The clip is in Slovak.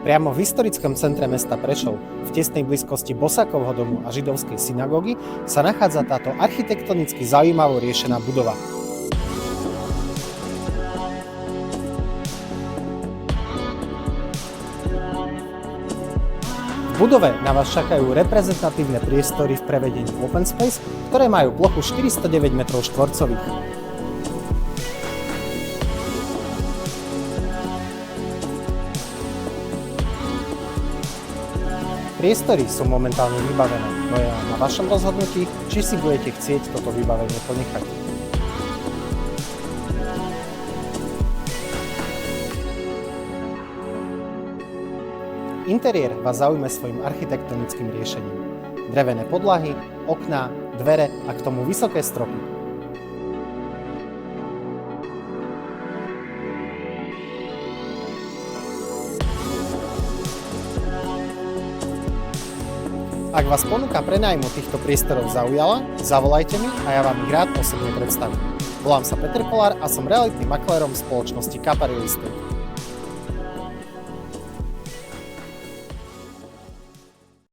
Priamo v historickom centre mesta Prešov, v tesnej blízkosti Bosákovho domu a židovskej synagógy, sa nachádza táto architektonicky zaujímavo riešená budova. V budove na vás čakajú reprezentatívne priestory v prevedení Open Space, ktoré majú plochu 409 m². Priestory sú momentálne vybavené, no je na vašom rozhodnutí, či si budete chcieť toto vybavenie ponechať. Interiér vás zaujme svojim architektonickým riešením. Drevené podlahy, okná, dvere a k tomu vysoké stropy. Ak vás ponuka prenajmu týchto priestorov zaujala, zavolajte mi a ja vám ich rád osobne predstavím. Volám sa Peter Kolár a som realitným maklérom spoločnosti Kappa Real Estate.